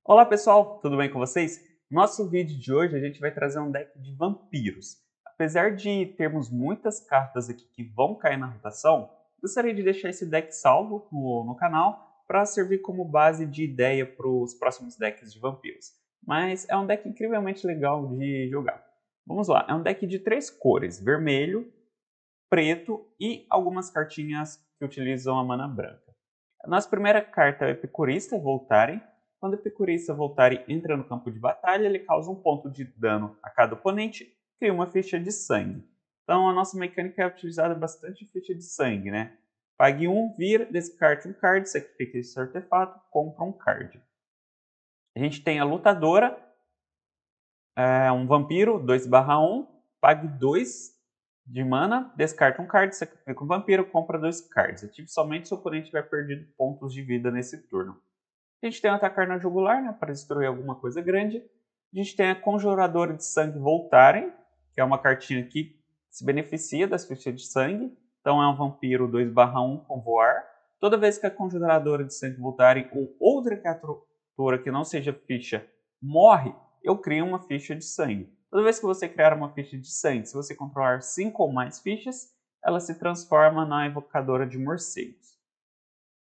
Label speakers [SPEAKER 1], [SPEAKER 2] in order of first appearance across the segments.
[SPEAKER 1] Olá pessoal, tudo bem com vocês? Nosso vídeo de hoje a gente vai trazer um deck de vampiros. Apesar de termos muitas cartas aqui que vão cair na rotação, gostaria de deixar esse deck salvo no canal para servir como base de ideia para os próximos decks de vampiros. Mas é um deck incrivelmente legal de jogar. Vamos lá, é um deck de 3 cores, vermelho, preto e algumas cartinhas que utilizam a mana branca. A nossa primeira carta é o Epicurista Voltaren. Quando o Epicurista Voltaren entra no campo de batalha, ele causa um ponto de dano a cada oponente e cria uma ficha de sangue. Então a nossa mecânica é utilizada bastante ficha de sangue, né? Pague um, vira, descarte um card, sacrifica esse artefato, compra um card. A gente tem a Lutadora, um vampiro, 2/1, pague 2 de mana, descarta um card, sacrifica um vampiro, compra 2 cards. Ative somente se o oponente tiver perdido pontos de vida nesse turno. A gente tem o Atacar na Jugular, né, para destruir alguma coisa grande. A gente tem a Conjuradora de Sangue Voltaren, que é uma cartinha que se beneficia das fichas de sangue. Então é um vampiro 2/1 com voar. Toda vez que a Conjuradora de Sangue Voltaren ou outra criatura que não seja ficha morre, eu crio uma ficha de sangue. Toda vez que você criar uma ficha de sangue, se você controlar 5 ou mais fichas, ela se transforma na Invocadora de Morcegos.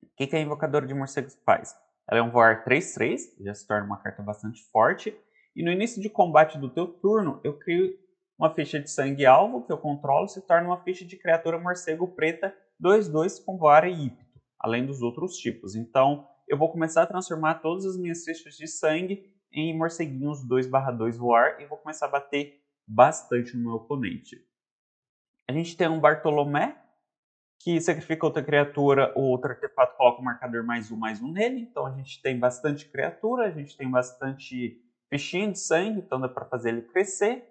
[SPEAKER 1] O que a Invocadora de Morcegos faz? Ela é um voar 3/3, já se torna uma carta bastante forte. E no início de combate do teu turno, eu crio uma ficha de sangue alvo que eu controlo, se torna uma ficha de criatura morcego preta 2/2 com voar e ímpeto, além dos outros tipos. Então eu vou começar a transformar todas as minhas fichas de sangue em morceguinhos 2/2 voar e vou começar a bater bastante no meu oponente. A gente tem um Bartolomé, que sacrifica outra criatura ou outro artefato, coloca um marcador +1/+1 nele. Então a gente tem bastante criatura, a gente tem bastante fichinha de sangue, então dá para fazer ele crescer.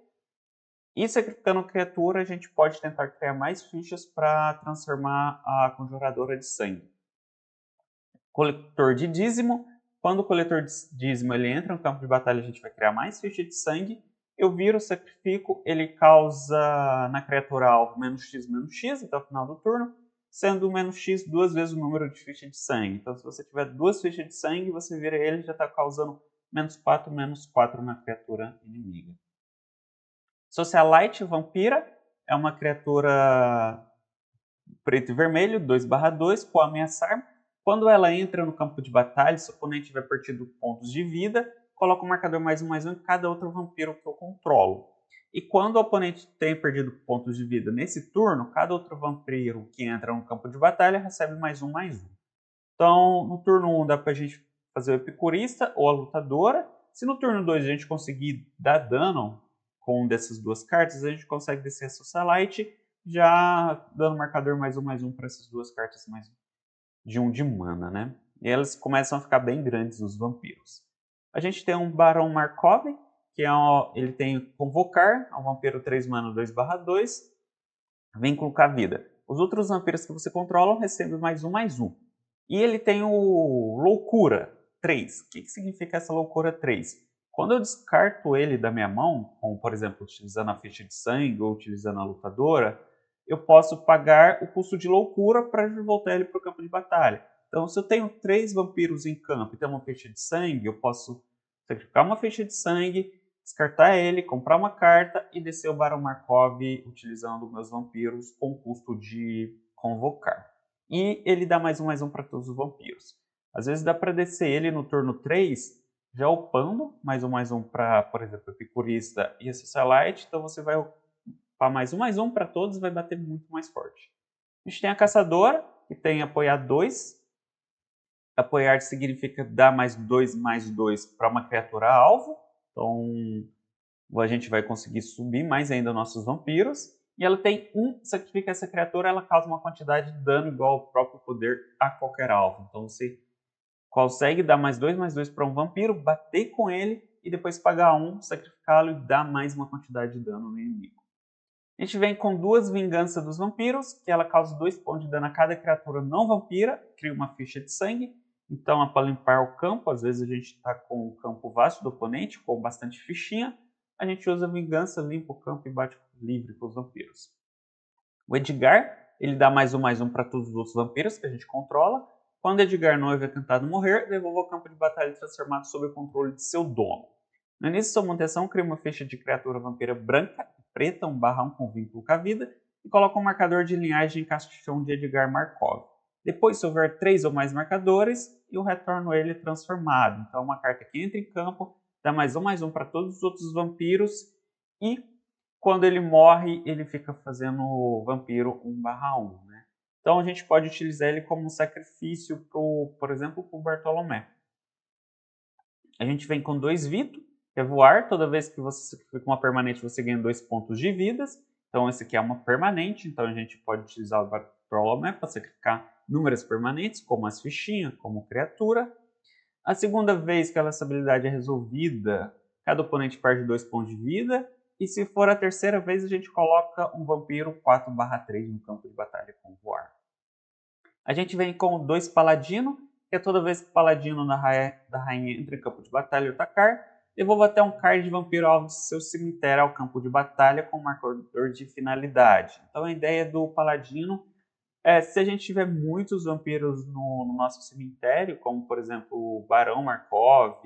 [SPEAKER 1] E sacrificando criatura, a gente pode tentar criar mais fichas para transformar a Conjuradora de Sangue. Coletor de dízimo. Quando o coletor de dízimo ele entra no campo de batalha, a gente vai criar mais ficha de sangue. Eu viro, sacrifico, ele causa na criatura alvo -X até o final do turno, sendo o -X 2 vezes o número de ficha de sangue. Então se você tiver 2 fichas de sangue, você vira ele e já está causando -4/-4 na criatura inimiga. Socialite Vampira é uma criatura preto e vermelho, 2/2, com ameaçar. Quando ela entra no campo de batalha, se o oponente tiver perdido pontos de vida, coloca um marcador +1/+1 em cada outro vampiro que eu controlo. E quando o oponente tem perdido pontos de vida nesse turno, cada outro vampiro que entra no campo de batalha recebe +1/+1. Então, no turno 1 dá pra gente fazer o Epicurista ou a Lutadora. Se no turno 2 a gente conseguir dar dano com uma dessas duas cartas, a gente consegue descer a Socialite, já dando marcador +1/+1 para essas duas cartas mais de 1 de mana, né? E elas começam a ficar bem grandes, os vampiros. A gente tem um Barão Markov, que ele tem Convocar, é um vampiro 3 mana 2/2, Vínculo com a Vida. Os outros vampiros que você controla recebem +1/+1. E ele tem o Loucura 3. O que significa essa Loucura 3? Quando eu descarto ele da minha mão, como por exemplo utilizando a ficha de sangue ou utilizando a lutadora, eu posso pagar o custo de loucura para voltar ele para o campo de batalha. Então, se eu tenho 3 vampiros em campo e tenho uma ficha de sangue, eu posso sacrificar uma ficha de sangue, descartar ele, comprar uma carta e descer o Barão Markov utilizando meus vampiros com custo de convocar. E ele dá +1/+1 para todos os vampiros. Às vezes dá para descer ele no turno 3, já upando +1/+1 para, por exemplo, Epicurista e a Socialite. Então você vai upar +1/+1 para todos e vai bater muito mais forte. A gente tem a Caçadora, que tem apoiar 2. Apoiar significa dar +2/+2 para uma criatura alvo. Então a gente vai conseguir subir mais ainda nossos vampiros. E ela tem sacrifica essa criatura, ela causa uma quantidade de dano igual ao próprio poder a qualquer alvo. Então você consegue dar +2/+2 para um vampiro, bater com ele e depois pagar 1, sacrificá-lo e dar mais uma quantidade de dano no inimigo. A gente vem com 2 Vingança dos Vampiros, que ela causa 2 pontos de dano a cada criatura não vampira, cria uma ficha de sangue. Então é para limpar o campo, às vezes a gente está com o campo vasto do oponente, com bastante fichinha, a gente usa Vingança, limpa o campo e bate livre com os vampiros. O Edgar, ele dá +1/+1 para todos os outros vampiros que a gente controla. Quando Edgar Noivo é tentado morrer, devolva ao campo de batalha transformado sob o controle de seu dono. No início de sua manutenção, cria uma ficha de criatura vampira branca e preta, 1/1 com vínculo com a vida, e coloca um marcador de linhagem em caixão de Edgar Markov. Depois, se houver 3 ou mais marcadores, eu retorno ele transformado. Então, uma carta que entra em campo, dá mais um para todos os outros vampiros, e quando ele morre, ele fica fazendo vampiro 1/1. Né? Então, a gente pode utilizar ele como um sacrifício, por exemplo, para o Bartolomé. A gente vem com 2 Vito, que é voar. Toda vez que você fica com uma permanente, você ganha 2 pontos de vidas. Então, esse aqui é uma permanente. Então, a gente pode utilizar o Bartolomé para sacrificar números permanentes, como as fichinhas, como criatura. A segunda vez que essa habilidade é resolvida, cada oponente perde 2 pontos de vida. E se for a terceira vez, a gente coloca um vampiro 4/3 no campo de batalha com voar. A gente vem com 2 paladino, que é toda vez que o paladino da rainha entra em campo de batalha e atacar, devolva até um card de vampiro alvo de seu cemitério ao campo de batalha com um marcador de finalidade. Então a ideia do paladino é, se a gente tiver muitos vampiros no nosso cemitério, como por exemplo o Barão Markov,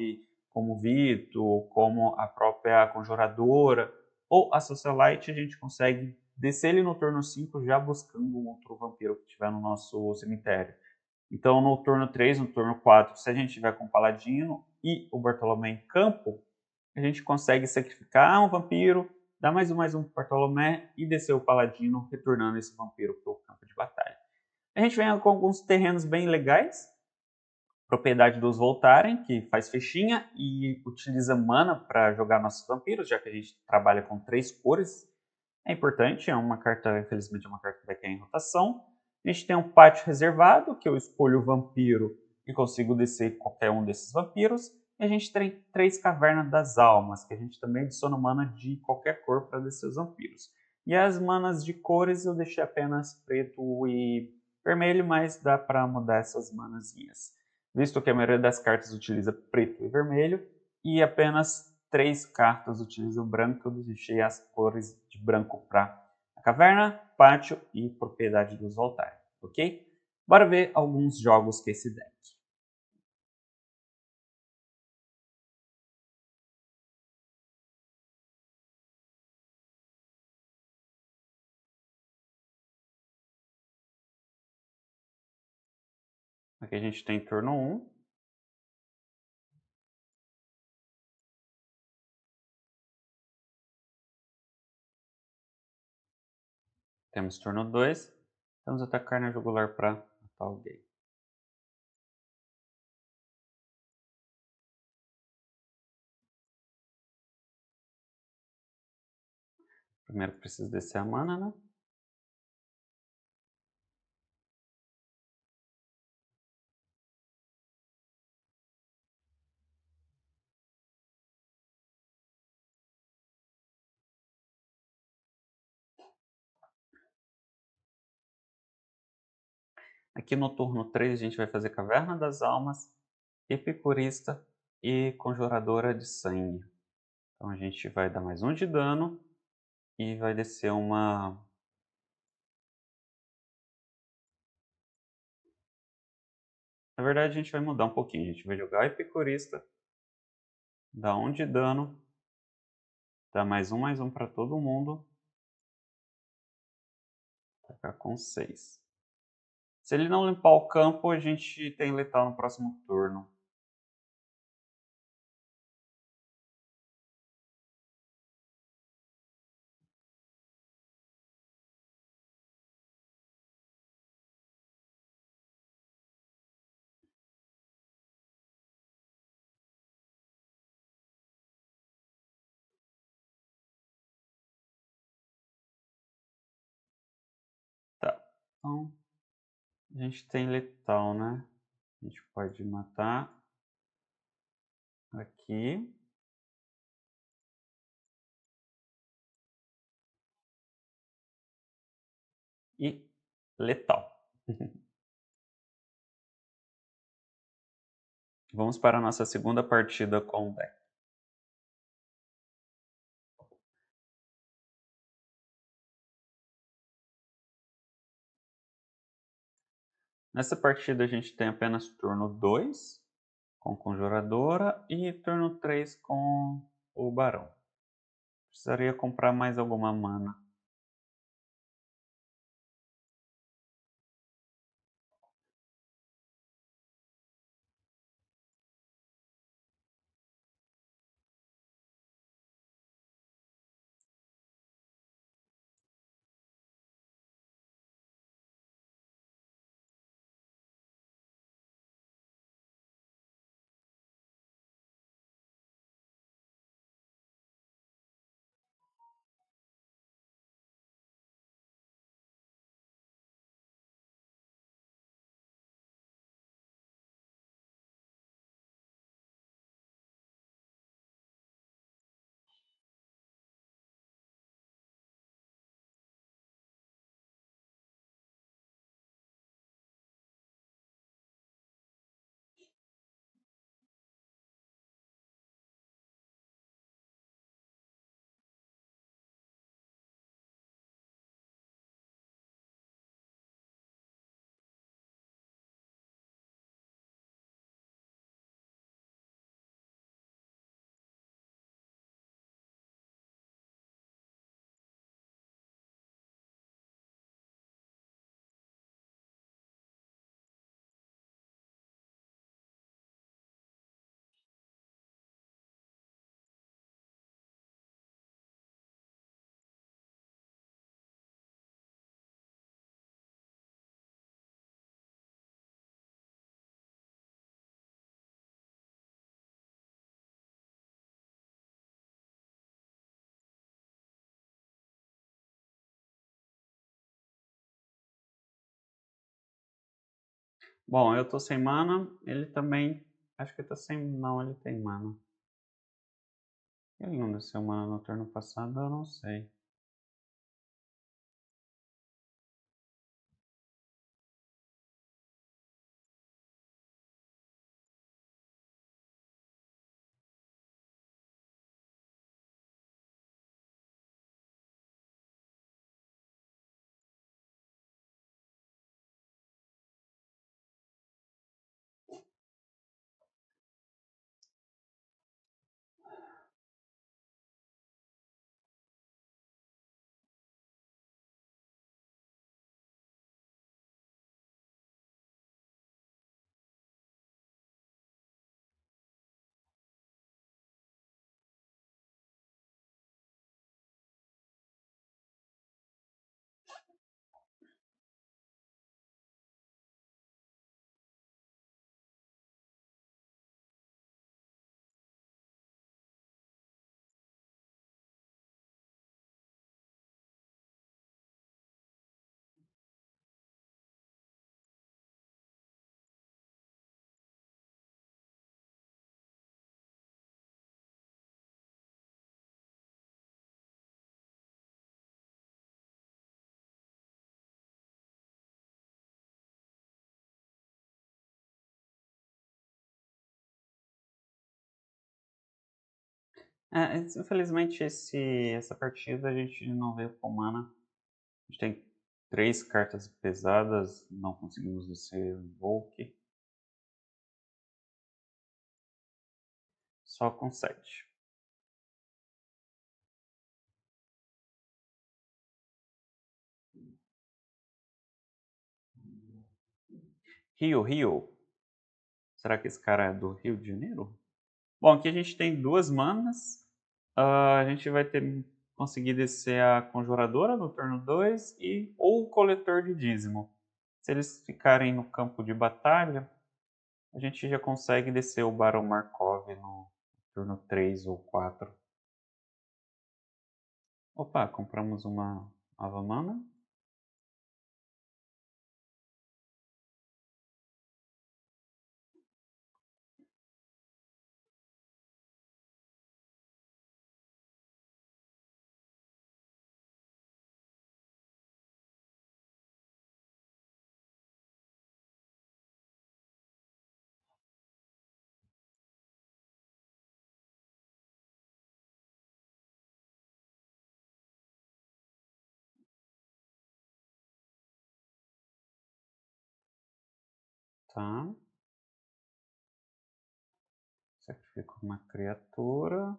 [SPEAKER 1] como o Vito, como a própria Conjuradora, ou a Socialite, a gente consegue descer ele no turno 5 já buscando um outro vampiro que estiver no nosso cemitério. Então no turno 3, no turno 4, se a gente tiver com o Paladino e o Bartolomé em campo, a gente consegue sacrificar um vampiro, dar mais um para o Bartolomé e descer o Paladino, retornando esse vampiro para o campo de batalha. A gente vem com alguns terrenos bem legais. Propriedade dos Voltaren, que faz fichinha e utiliza mana para jogar nossos vampiros, já que a gente trabalha com 3 cores. É importante, é uma carta, infelizmente, é uma carta que vai cair em rotação. A gente tem um pátio reservado, que eu escolho o vampiro e consigo descer qualquer um desses vampiros. E a gente tem 3 Cavernas das Almas, que a gente também adiciona mana de qualquer cor para descer os vampiros. E as manas de cores eu deixei apenas preto e vermelho, mas dá para mudar essas manazinhas. Visto que a maioria das cartas utiliza preto e vermelho, e apenas 3 cartas utilizam branco, eu deixei as cores de branco para a caverna, pátio e propriedade dos Voltaren, ok? Bora ver alguns jogos com esse deck. Aqui a gente tem turno 1. Temos turno 2. Vamos atacar na jugular para matar alguém. Primeiro preciso descer a mana, né? Aqui no turno 3 a gente vai fazer Caverna das Almas, Epicurista e Conjuradora de Sangue. Então a gente vai dar mais 1 de dano e vai descer uma... Na verdade a gente vai mudar um pouquinho, a gente vai jogar Epicurista, dar 1 de dano, dar mais um para todo mundo, atacar com 6. Se ele não limpar o campo, a gente tem letal no próximo turno. Tá, então a gente tem letal, né? A gente pode matar aqui. E letal. Vamos para a nossa segunda partida com o deck. Nessa partida a gente tem apenas turno 2 com Conjuradora e turno 3 com o Barão. Precisaria comprar mais alguma mana. Bom, eu tô sem mana, ele também. Acho que ele tá sem. Não, ele tem mana. Ele não desceu mana no turno passado, eu não sei. Infelizmente, essa partida a gente não veio com mana. A gente tem 3 cartas pesadas, não conseguimos descer o Invoke. Só com 7. Rio. Será que esse cara é do Rio de Janeiro? Bom, aqui a gente tem 2 manas. A gente vai ter conseguir descer a Conjuradora no turno 2 ou o Coletor de Dízimo. Se eles ficarem no campo de batalha, a gente já consegue descer o Barão Markov no turno 3 ou 4. Opa, compramos uma nova mana. Tá. Sacrifica uma criatura.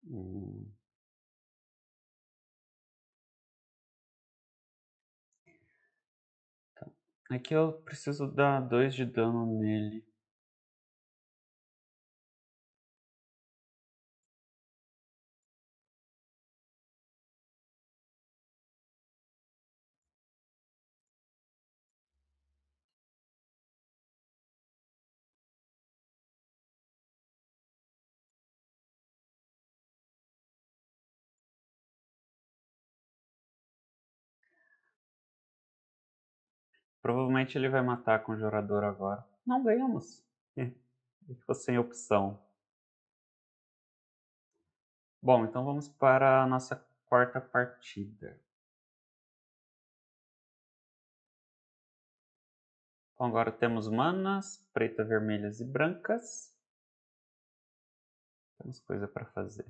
[SPEAKER 1] Hum. Aqui eu preciso dar 2 de dano nele. Provavelmente ele vai matar a conjuradora agora. Não ganhamos. Ele ficou sem opção. Bom, então vamos para a nossa quarta partida. Então agora temos manas, preta, vermelhas e brancas. Temos coisa para fazer.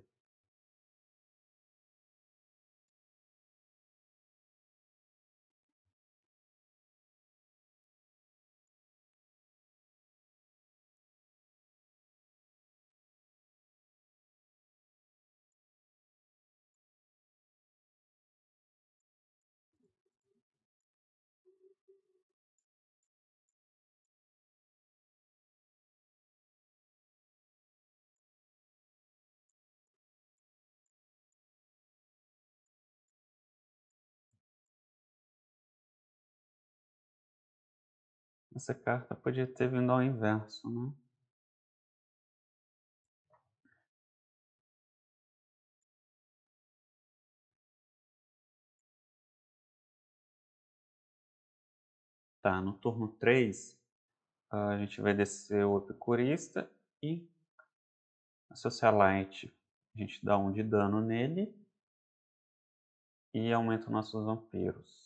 [SPEAKER 1] Essa carta podia ter vindo ao inverso, né? Tá, no turno 3, a gente vai descer o Epicurista e a Socialite. A gente dá 1 de dano nele e aumenta nossos vampiros.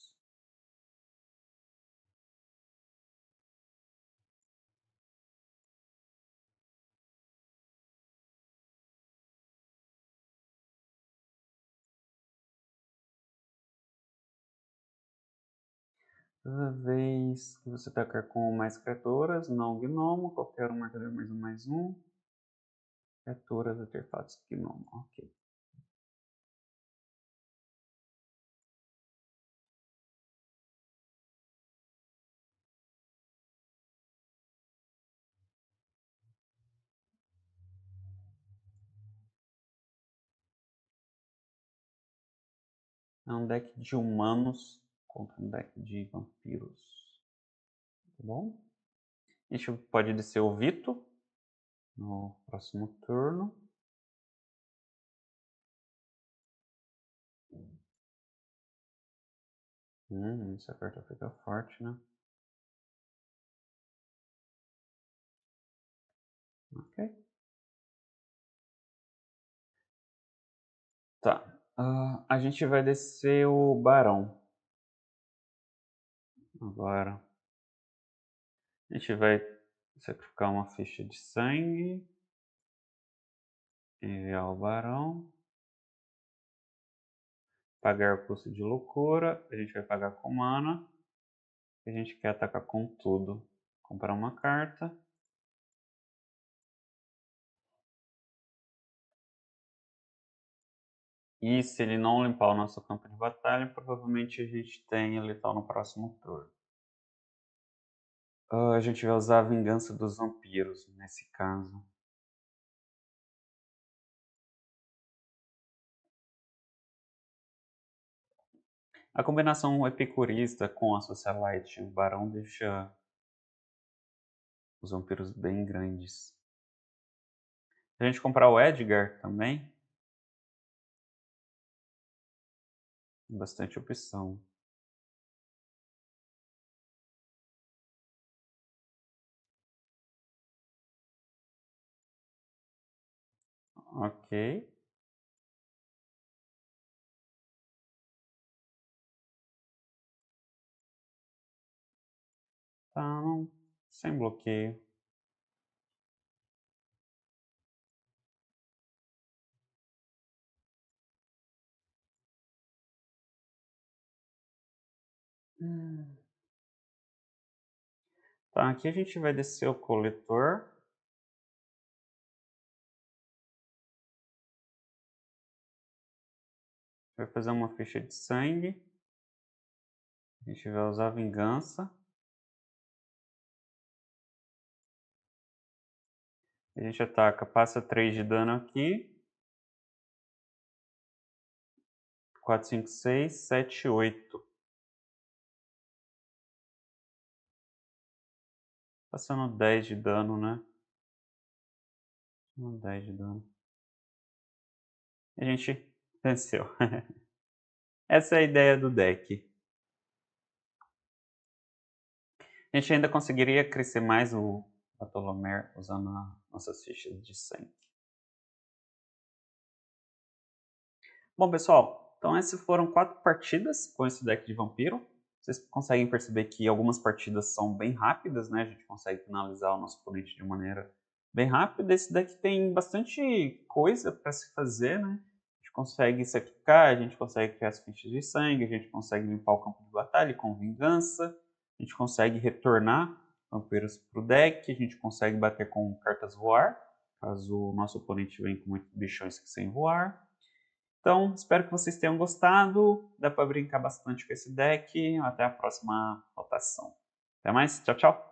[SPEAKER 1] Toda vez que você atacar com mais criaturas, não gnomo, qualquer um marcador mais um. Criaturas, artefatos, gnomo. Ok. É um deck de humanos contra um deck de vampiros. Tá bom? A gente pode descer o Vito no próximo turno. Essa carta fica forte, né? Ok. Tá. A gente vai descer o Barão. Agora. A gente vai sacrificar uma ficha de sangue. Enviar o Barão. Pagar o custo de loucura. A gente vai pagar com mana. A gente quer atacar com tudo. Comprar uma carta. E se ele não limpar o nosso campo de batalha, provavelmente a gente tem letal no próximo turno. A gente vai usar a vingança dos vampiros nesse caso. A combinação epicurista com a socialite e o barão deixa os vampiros bem grandes. Se a gente comprar o Edgar também, tem bastante opção. Ok. Então, sem bloqueio. Tá, aqui a gente vai descer o coletor. Vai fazer uma ficha de sangue. A gente vai usar vingança. A gente ataca, passa 3 de dano aqui. 4, 5, 6, 7, 8. Passando 10 de dano, né? 10 de dano. A gente venceu. Essa é a ideia do deck. A gente ainda conseguiria crescer mais o Bartolomé usando nossas fichas de sangue. Bom, pessoal, então essas foram 4 partidas com esse deck de vampiro. Vocês conseguem perceber que algumas partidas são bem rápidas, né? A gente consegue finalizar o nosso oponente de maneira bem rápida. Esse deck tem bastante coisa para se fazer, né? A gente consegue sacrificar, a gente consegue criar as fichas de sangue, a gente consegue limpar o campo de batalha com vingança, a gente consegue retornar vampiros para o deck, a gente consegue bater com cartas voar, caso o nosso oponente venha com muitos bichões sem voar. Então, espero que vocês tenham gostado. Dá para brincar bastante com esse deck. Até a próxima rotação. Até mais. Tchau, tchau.